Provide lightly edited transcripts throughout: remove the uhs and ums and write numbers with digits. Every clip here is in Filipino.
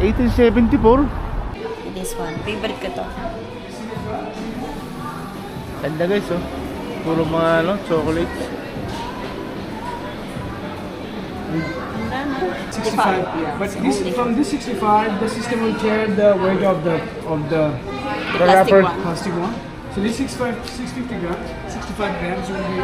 1874. This one. Favorite ko to. Ganda guys, oh. Puro mga ano, chocolates. 65, yeah. But this, from this 65, the system will tear the weight of the plastic wrapper. one. plastic one. So this 650 grams, 65 grams will be.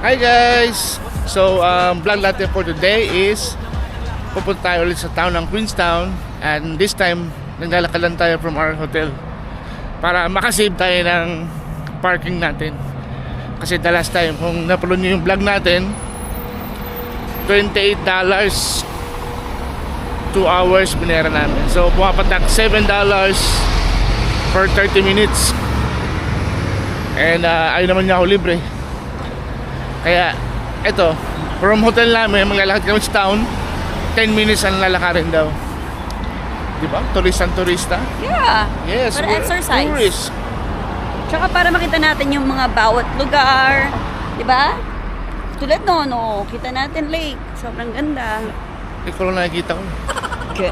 Hi guys! So, vlog natin for today is pupunta tayo ulit sa town ng Queenstown, and this time naglalakad lang tayo from our hotel para makasave tayo ng parking natin. Kasi the last time, kung napanood nyo yung vlog natin, $28 2 hours binera namin. So pumapatak $7 for 30 minutes, and ayaw naman niya ako libre. Kaya eto, from hotel namin maglalakad kami sa town, 10 minutes ang lalakarin daw. Diba? Turista. Yeah. Yes, Para we're exercise. tourists. Tsaka para makita natin yung mga bawat lugar. Diba? Tulad noon, oh, kita natin lake. Sobrang ganda. Ikaw lang nakikita ko. Good.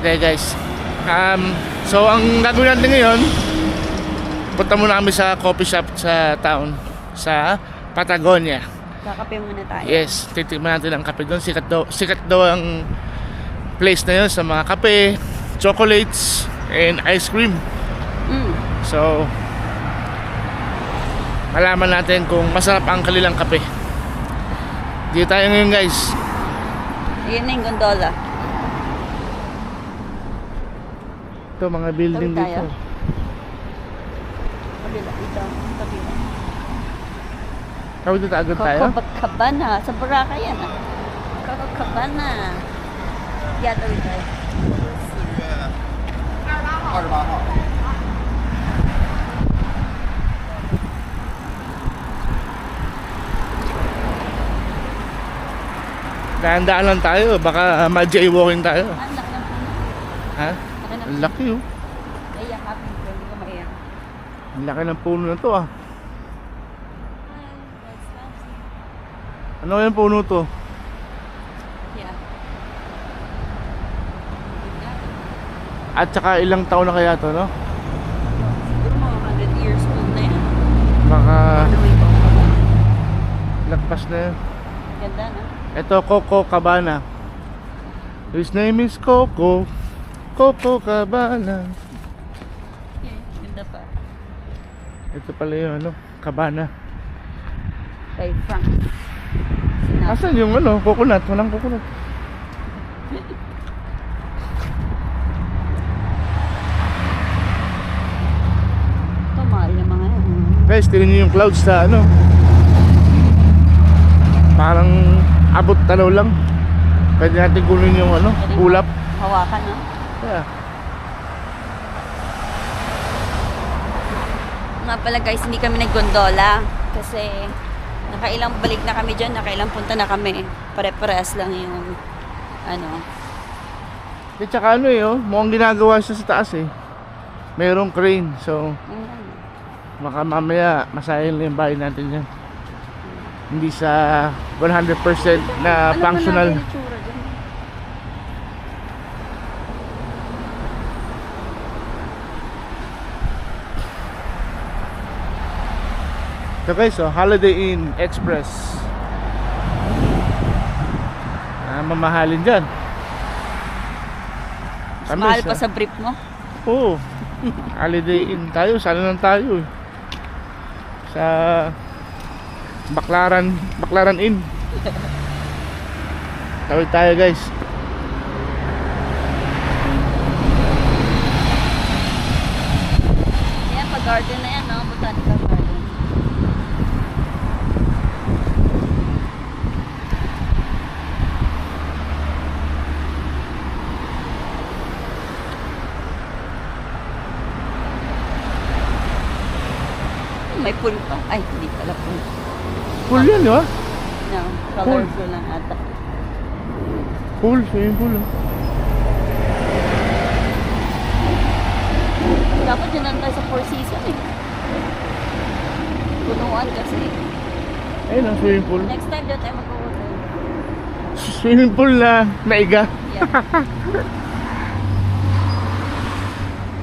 Okay guys, so ang gagawin natin ngayon, punta muna kami sa coffee shop sa town, sa Patagonia. Kakape muna tayo. Yes, titikman natin ang kape doon. Sikat daw ang place na yun sa mga kape, chocolates, and ice cream. So malaman natin kung masarap ang kanilang kape. Dito tayo ngayon guys. Ayan na yung gondola. Ito mga building Tawid tayo. dito. Kabila, ito. Kabila. Tawid dito agad tayo. Copacabana. Sa Boracay yan, ah. Copacabana. Tawid tayo. Dahan-dahan lang tayo, baka ma-jaywalking tayo. Ang laki ng puno. Ha? Laki ng Ang laki oh. Naiyak happy ko, hindi ko maiyak. Ang laki ng puno na to ah. Ano yung puno to? Yeah. At saka ilang taon na kaya to, no? Siguro mga 100 years old na yan. Baka All the way to lagpas na yun. Ganda, no? Ito, Coco Cabana. His name is Coco. Coco Cabana. Yeah, ganda pa. Ito pala yung ano, Cabana. Kay Frank. Asan yung ano, coconut? Walang coconut. Ito, mahal yung mga yan. Guys, tingnan nyo yung clouds sa ano. Parang abot tanaw lang. Pwede natin kunin yung ano, Pwede ulap. Hawakan, no? Yeah. Nga pala guys, hindi kami naggondola. Kasi nakailang balik na kami dyan, nakailang punta na kami. Pare-parehas lang yung ano. At saka ano eh, oh, mukhang ginagawa siya sa taas eh. Mayroong crane, so baka mamaya masayang lang yung bahay natin dyan. Hindi sa 100% na functional. So guys, oh, Holiday Inn Express. Mamahalin dyan. Mas mahal pa sa brief mo. Oo. Holiday Inn tayo. Sana lang tayo. Sa Baclaran Inn. Tawid tayo guys. Yan, pag-garden na yan, no? Botanical garden. May pool pa. Ay, hindi pala pool. Pool yan, di ba? No, colorful lang ata. Pool, swimming pool. Oh. Dapat dyan lang tayo sa Four Seasons eh. Punuan kasi. Ayun ang swimming pool. Next time dyan tayo mag-hotel. Swimming pool na naiga. Yeah.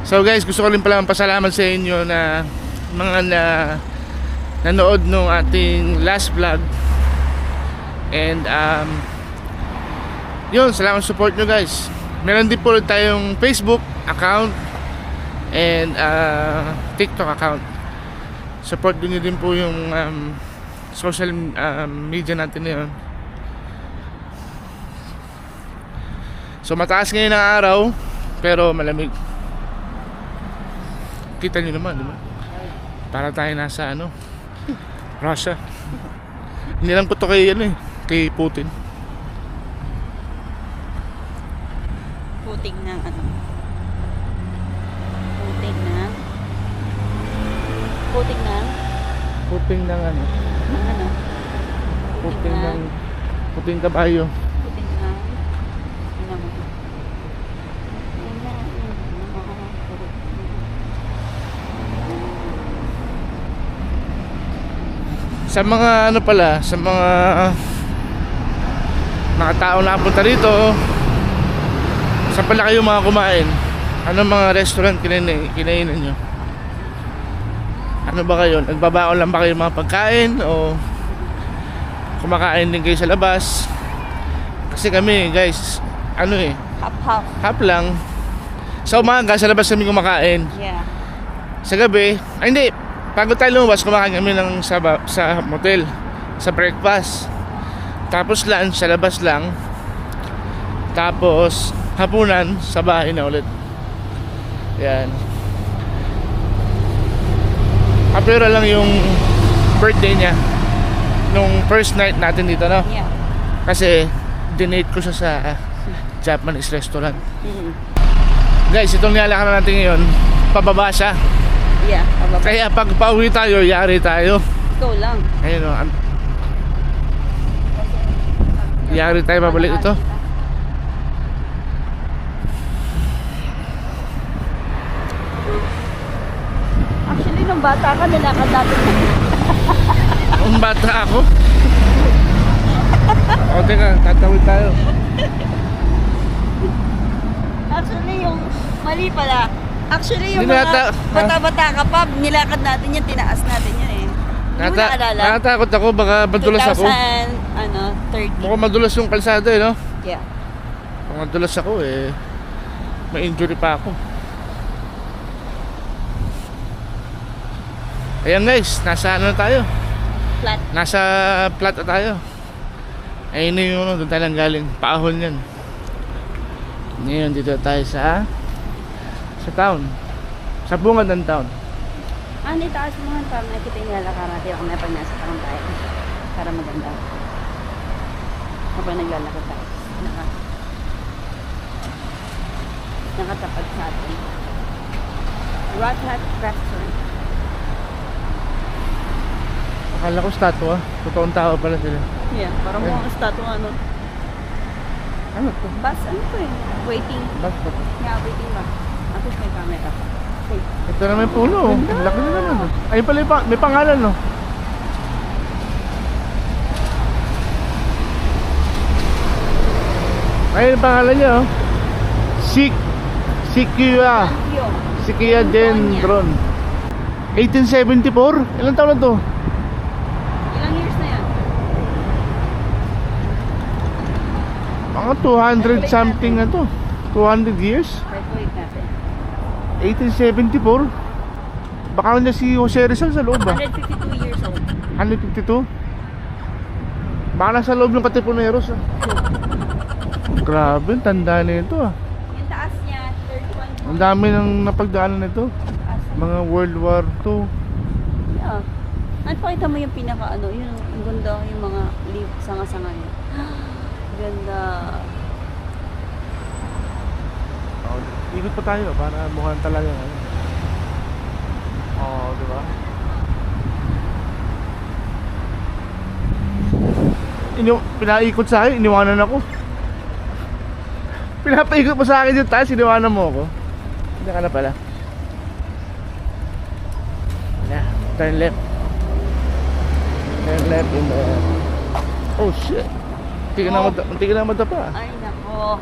So guys, gusto ko rin pala pasalamat sa inyo na mga nanood nung ating last vlog. And yun, salamat sa support nyo guys. Meron din po tayong Facebook account and TikTok account. Support nyo din po yung social media natin na yun. So mataas ngayon ang araw pero malamig. Kita nyo naman, di ba? Para tayo nasa Russia. Hindi lang po ito kay kay Putin. Puting ng Puting ng Puting ng Puting ng ano? Puting ng Puting kabayo. Puting ng ano mo? Sa mga sa mga tao na punta rito, saan pala kayo mga kumain? Anong mga restaurant kinainan nyo? Ano ba kayo? Nagbabaon lang ba kayo mga pagkain? O kumakain din kayo sa labas? Kasi kami guys, Half-half. half lang. Sa umaga, sa labas kami kumakain. Yeah. Sa gabi, hindi. Bago tayo lumabas, kumakain kami sa motel, sa breakfast. Tapos lunch, sa labas lang. Tapos hapunan, sa bahay na ulit. Yan. Kapira lang yung birthday niya nung first night natin dito, no? Yeah. Kasi dinate ko siya sa Japanese restaurant. Mm-hmm. Guys, itong nilalakaran natin ngayon, pababa siya. Yeah. Kaya pag pauwi tayo, yari tayo. Ikaw lang. Ayun o. Yari tayo, babalik ito. Actually, nung bata ka, nilakad natin. Kung bata ako. O teka, tatawid tayo. Actually, yung mali pala. Actually, yung Ninata- mga bata-bata ka pa, nilakad natin yan, tinaas natin yan eh. Hindi mo naalala? Nakatakot ako, baka madulas ako. 2030. Mukhang madulas yung kalsada no? Yeah. Kung madulas ako may injury pa ako. Ayan guys, nasa tayo? Flat. Nasa flat na tayo. Ayun na yung doon tayo lang galing. Paahon yan. Ngayon dito tayo sa town. Sa bungad ng town. Itaas mo nga para nakikita yung nilalakar natin ako na pag nasa town tayo. Para maganda. Kapag naglalakad tayo. Nakatapat sa atin. Rat Hut Restaurant. Akala ko statua. Totoong tao pala sila. Yeah, parang mga statue ano. Ano to? Bus, ano to eh? Waiting. Bus ba to? Yeah, waiting ba? At least may camera pa. Okay. Ito na may puno. Ang laki na naman. Ayun pala may pangalan no. Ayun ang pangalan niya oh. Sikia Yo. Dendron. 1874? Ilang taon na to? Ilang years na yan? Mga 200 something na to. 200 years? Calculate natin. 1874? Baka na si Jose Rizal sa loob ba? 152 years old. 152? Baka nasa loob ng Katipuneros ah. Grabe, tanda na ito ah. Yung taas niya, 31. Ang dami nang napagdaanan nito. Taas. Mga World War II. Yeah. At pakita mo yung pinaka ano, yung ang ganda, yung mga sanga-sanga niya. Ganda. Ikot pa tayo para mukhang talaga ano. Oo, di ba? Pinaikot sa akin, iniwanan ako. Pinapaikot mo sa akin yung taas, iniwanan mo ako. Hindi ka na pala. Turn left. Turn left in the... Oh shit. Hindi ka na madapa. Ay, nako.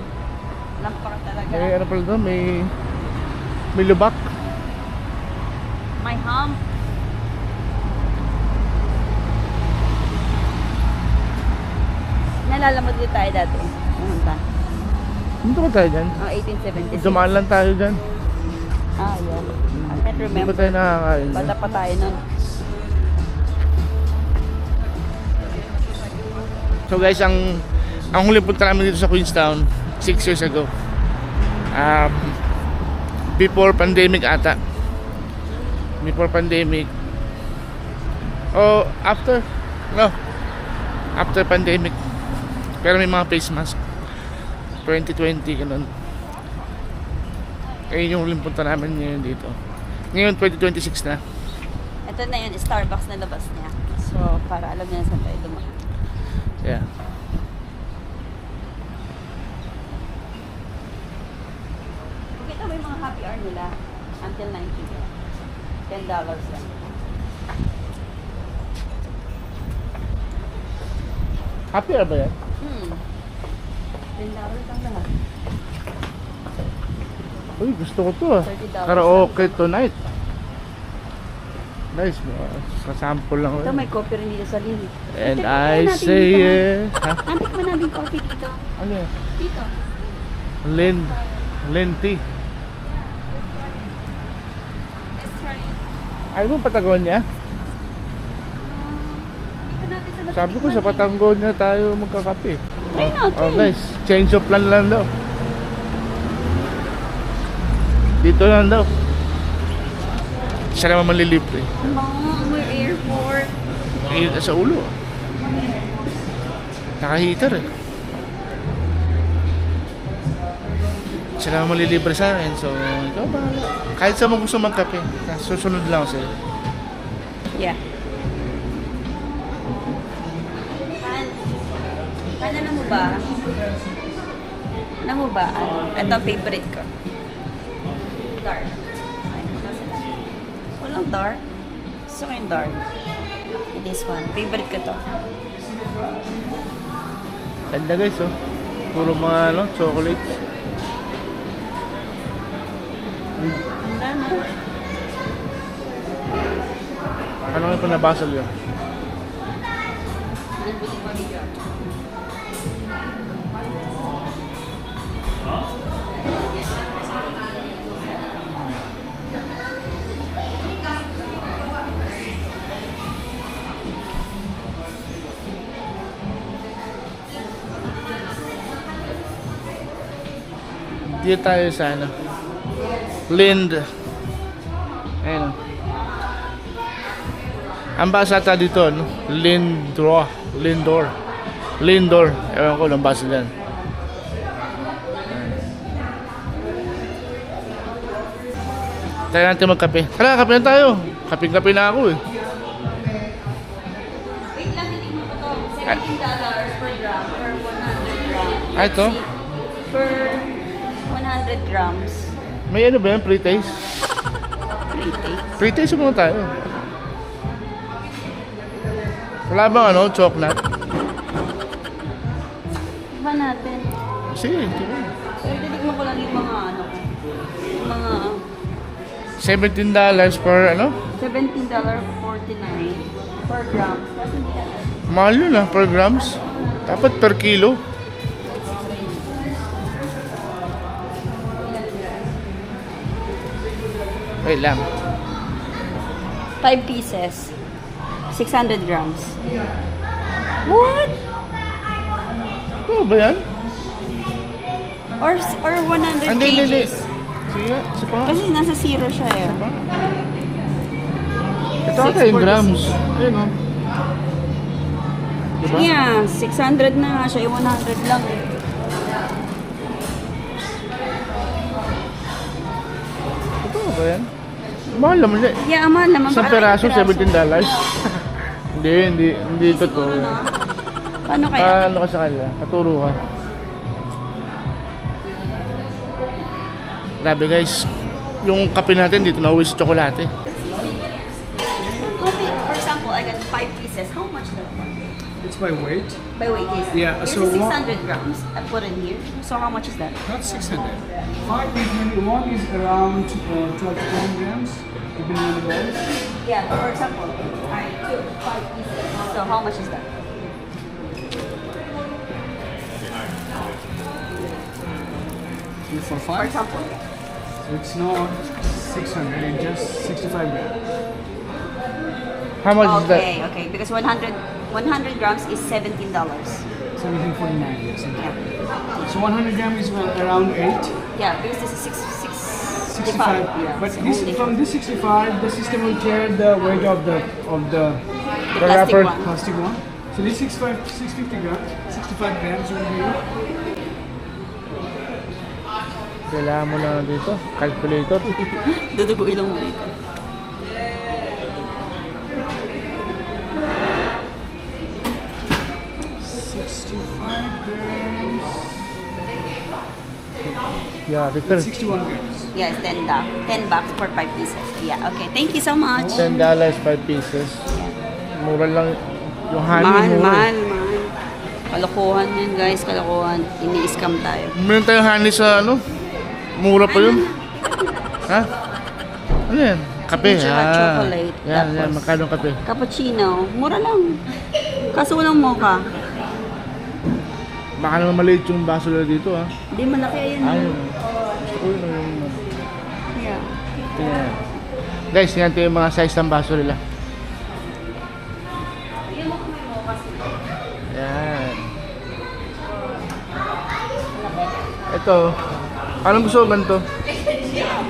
Lampak talaga. May ano pala doon, may lubak. May hump. Nalalamad din tayo dati. Pumunta. Dito ba tayo dyan? 1876. Dumaan lang tayo dyan. Yun. I can't Hindi remember. ba tayo nakakain dyan? Bata pa tayo nun. So guys, ang huling punta namin dito sa Queenstown 6 years ago. Before pandemic ata. Before pandemic. Oh, after? No. After pandemic. Pero may mga face mask. 2020 ganun. Kaya yung huling punta namin ngayon dito. Ngayon 2026 na. Ito na yun, Starbucks na labas niya. So, para alam niya na saan tayo dumaan. Yeah. Kita mo yung mga happy hour nila until 90. $10 lang. Happy ba yan? $10 lang lahat. Uy, gusto ko to ah. $30 Karaoke tonight. Nice. Sa-sample lang. Ito may coffee rin dito sa linig. And I say yes. Ha? Antik man natin coffee dito. Ano yan? Dito. Lind tea. Let's try it. Ayaw mo Patagonia? Dito natin sa Sabi ko sa Patagonia tayo magkakape. Try natin. Oh guys, change of plan lang daw. Dito lang daw. Siya naman malilibre. May airport. Ayun sa ulo. Naka-heater eh. Siya naman malilibre sa akin. So, ikaw bahala. Kahit sa mo gusto magkape. Susunod lang ako sa'yo. Yeah. Ano mo ba? Ano mo ba? Ito ang favorite ko. Dark. Walang dark. Gusto ko yung dark. This one. Favorite ko to. Ganda guys oh. Puro mga ano, chocolates. Ang dami. Ano nga pa nabasag yun? Dito tayo sa ano, Lind. Ayun. Ang basa ata dito, no? Lindor. Ewan ko lang basa dyan. Tayo natin magkape. Tara, kape na tayo. Kaping-kape na ako eh. Wait lang, hindi mo to. $17 per gram per 100 grams. Ah, ito? Per 100 grams. May ano ba yan? Pre-taste? Pre-taste muna tayo. Wala bang ano? Chocolate? Iba natin. Sige, sige. Pero titignan ko lang yung mga ano ko. Yung mga $17 per ano? $17.49 per grams. Kasi hindi natin. Mahal yun ah, per grams. Dapat per kilo. Wait lang. 5 pieces. 600 grams. What? Ano ba yan? Or 100 Hindi, hindi. kgs. Sige nga, isa pa. Kasi nasa zero siya eh. Ito ata yung grams. Ayun o. Diba? Yeah, 600 na nga siya. Yung 100 lang eh. Ito ba yan? Mahal naman siya. Yeah, mahal naman. Isang Baka peraso, ilang $17. Hindi totoo. Paano kaya? Ano ka sa kanila? Katuro ka. Grabe guys. Yung kape natin dito nauwi sa tsokolate. Oh 5 pieces. How much that one? It's by weight. By weight, yes. Yeah, This so is what- 600 grams. I put in here. So how much is that? Not 600. 5 is maybe one is around 12 to 20 grams, depending on the balls. Yeah, for example, I took 5 pieces. So how much is that? For For 5, example. so it's not 600, it's just 65 grams. How much is that? Okay, okay. Because 100 grams is $17. 1749, yes. Yeah. So 100 grams is around 8. Yeah, because this is 65. Yeah. But so this, only from this 65, the system will tear the weight of the the plastic wrapper. one. plastic one. So this 650 grams, 65 grams will be Kailangan mo na dito, calculator. Dudugo ilong mo dito. 65 grams, Yeah, return. 61 grams. Yes, $10 for 5 pieces. Yeah, okay. Thank you so much. $10, 5 pieces. Mura lang. Yung honey, Mahal, mura. mahal, mahal. Kalokohan yan guys, kalokohan. Ini-scam tayo. Meron tayong honey sa ano? Mura pa yun. Ha? Ano yan? Kape. Signature at chocolate. Yan, yan. Tapos- Magkano kape? Cappuccino, mura lang. Kaso walang mocha. Baka naman maliit yung baso nila dito ha. Hindi, malaki yan. Ayun. Uy, ayun. Yeah. Tingnan. Guys, tingnan natin yung mga size ng baso nila. Yan. Ito. Anong gusto mo ganito?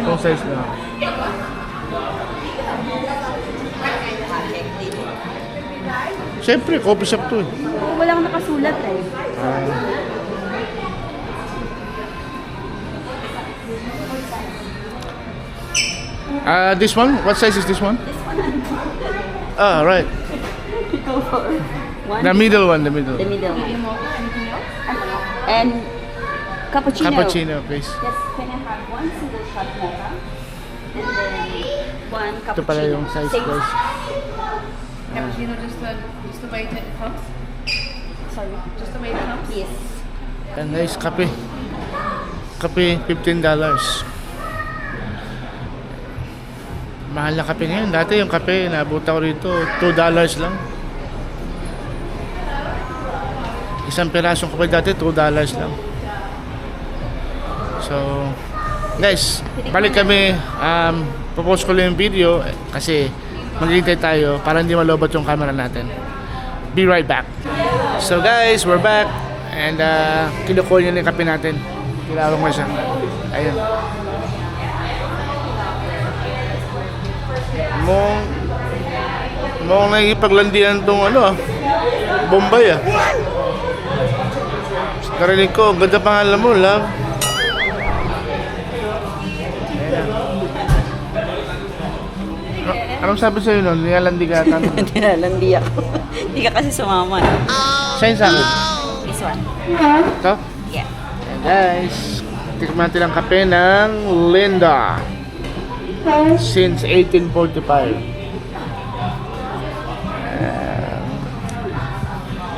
Itong size na. Siyempre, coffee shop to eh. Wala kang nakasulat eh. This one? What size is this one? Ah, right. Go for one. The middle one, the middle. The middle one. And cappuccino. Cappuccino, please. Yes, can I have one single shot mocha? And then one cappuccino. Ito pala yung size, Same- guys. Cappuccino, just the way it comes. Sorry. Just the way it comes. Yes. Yan guys, kape. Kape, $15. Mahal na kape ngayon. Dati yung kape, nabuta ko rito, $2 lang. Isang pirasong kape dati, $2 lang. So, guys, balik kami. Popost ko lang yung video kasi maghihintay tayo para hindi malobot yung camera natin. Be right back. So guys, we're back. And kinukuha niya na yung kape natin. Kilawang mo siya. Ayun. Mukhang nakikipaglandian tong ano Bombay ah. Narinig ko, ganda pangalan mo, love. Anong sabi sa'yo nun? Nilalandi ka ata. Nilalandi ako. Hindi ka kasi sumama. Sa'yo sa akin. This one. Ito? Yeah. Ayan guys. Tikman natin ang kape ng Linda. Since 1845.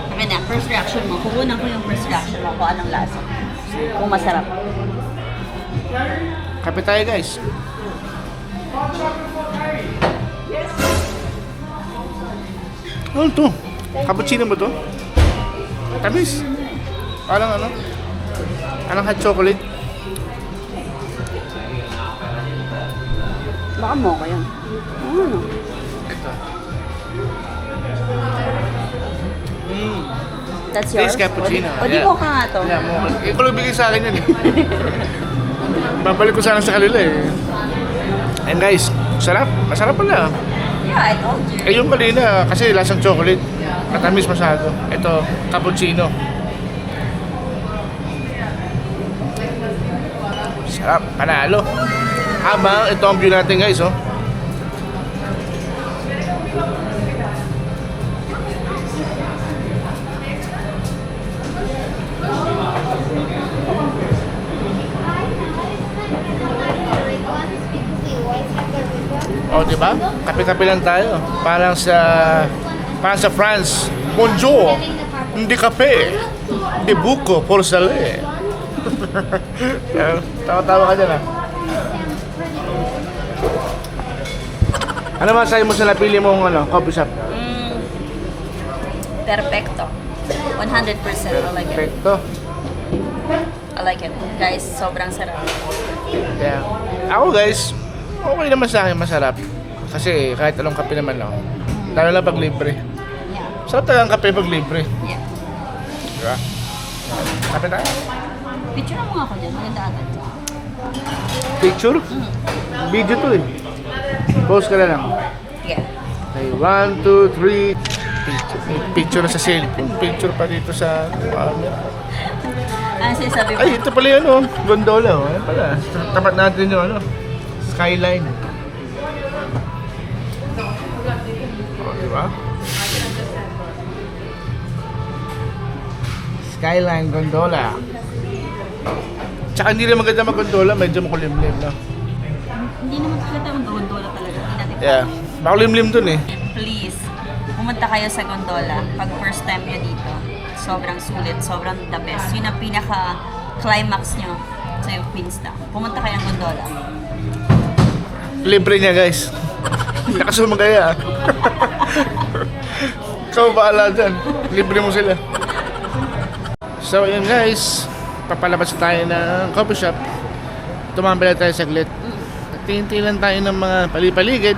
Sabi na, first reaction mo. Kukunan ko yung first reaction mo kung anong lasa. Kung masarap. Kape tayo guys. Ano to? Cappuccino ba to? Tamis. Parang ano? Parang hot chocolate. Baka mocha yan. Ano? Ito. That's yours? Taste cappuccino. O di mocha nga to. Yeah, mo. Ikaw lang bigay sa akin yan eh. Babalik ko sana sa kanila eh. And guys, sarap. Masarap pala. Yeah, I told you. Eh yung kanina, kasi lasang chocolate. Matamis masyado. Ito, cappuccino. Sarap, panalo. Habang ito ang view natin guys, oh. Oh, di ba? Kape-kape lang tayo. Parang sa Para sa France, bonjour, hindi kape, hindi buko, por sale. Tawa-tawa ka dyan ah. Ano masasabi mo sa napili mong coffee shop? Perfecto. 100% I like it. Perfecto. I like it. Guys, sobrang sarap. Yeah. Ako guys, okay naman sa akin, masarap. Kasi kahit anong kape naman ako. Lalo na pag libre. Yeah. Sarap talaga ang kape pag libre. Yeah. Diba? Kape tayo. Picture mo nga ako dyan. Maganda agad. Picture? Video to eh. Post ka na lang. Yeah. Okay, 1, 2, 3. Picture na sa cellphone. Picture pa dito sa camera. Ano sinasabi mo? Ay, ito pala yun oh. Gondola oh. Ayan pala. Tapat natin yung skyline. Oh, diba? Skyline gondola. Tsaka hindi rin maganda mag-gondola. Medyo makulimlim no? Hindi naman kita ang gondola talaga. Hindi natin Yeah. Makulimlim dun eh. Please, pumunta kayo sa gondola pag first time nyo dito. Sobrang sulit, sobrang the best. Yun ang pinaka-climax nyo sa yung Queenstown. Pumunta kayo ng gondola. Libre niya guys. Nakasumagaya. Ikaw bahala dyan. Libre mo sila. So yun guys, papalabas tayo ng coffee shop. Tumambala tayo saglit. Tingin lang tayo ng mga palipaligid.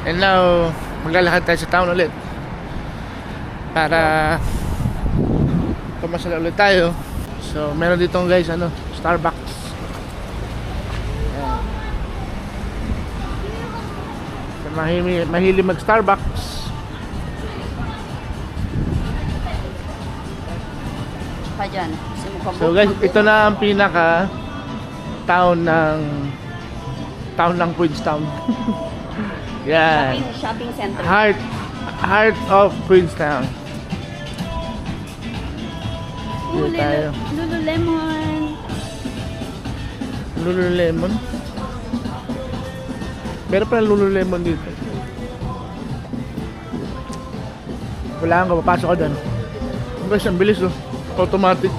And now, maglalakad tayo sa town ulit. Para pumasala ulit tayo. So meron dito guys, Starbucks. Mahilig mag-Starbucks. Pa dyan. So guys, ito na ang pinaka town ng Queenstown. Yan. Shopping center. Heart of Queenstown. Dito tayo. Lululemon. Lululemon. Meron pa ng Lululemon dito. Wala kang papasok ka dyan. Guys, ang bilis oh. Automatic.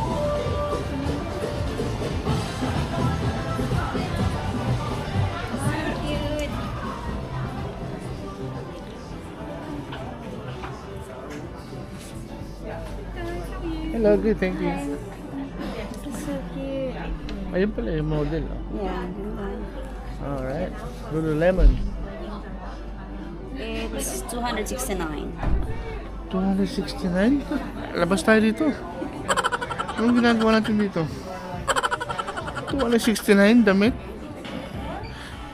Hello, good, thank you. So cute. Ayun pala yung model. Oh. Yeah, ganda. Alright. Lululemon. It's 269. 269? Labas tayo dito. Anong ginagawa natin dito? 269 damit?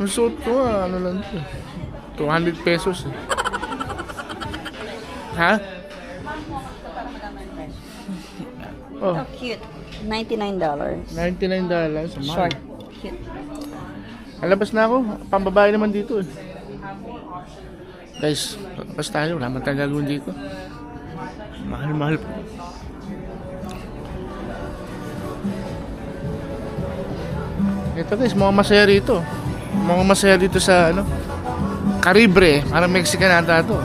Ang suot ko ano lang ito. 200 pesos eh. Ha? Oh, Oh, cute. $99. $99. Short. Cute. Alabas na ako. Pambabae naman dito eh. Guys, labas tayo. Wala man tayong gagawin dito. Mahal-mahal po. Ito guys, mga masaya rito. Mga masaya dito sa Caribre. Parang Mexican ata ito.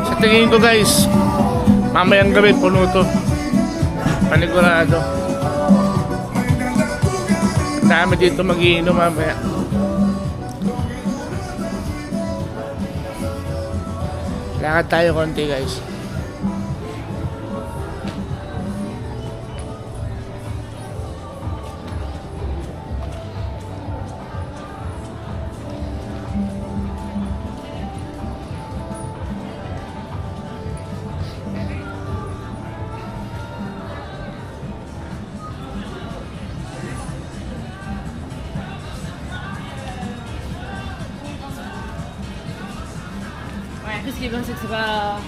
Sa tingin ko guys, mamayang gabi puno to. Panigurado. Dami dito mag-iinom mamaya. Lakad tayo konti guys. Ouais, qu'est-ce qui est bien, c'est que c'est pas.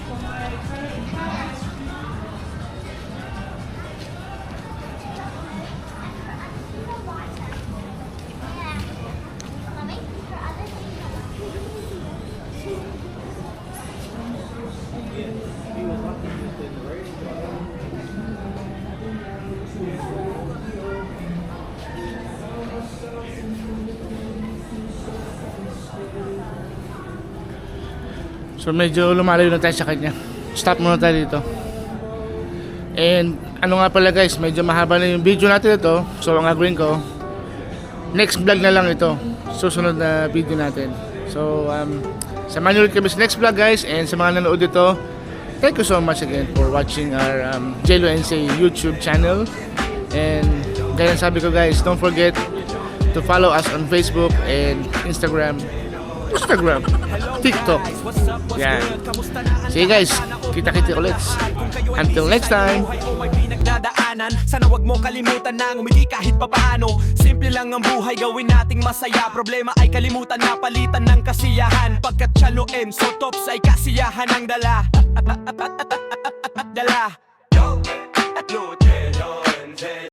So medyo lumalayo na tayo sa kanya. Stop muna tayo dito. And ano nga pala guys, medyo mahaba na yung video natin ito. So ang gagawin ko, next vlog na lang ito. Susunod na video natin. So samahan nyo ulit kami sa next vlog guys. And sa mga nanood dito, thank you so much again for watching our Jello NC YouTube channel. And gaya ng sabi ko guys, don't forget to follow us on Facebook and Instagram, TikTok. Yan. Sige guys, kita-kita ulit. Until next time. Sana wag mo kalimutan na ngumiti kahit papaano. Simple lang ang buhay, gawin nating masaya. Problema ay kalimutan na palitan ng kasiyahan. Pagkat Chalo Enzo Tops ay kasiyahan ang dala. Dala.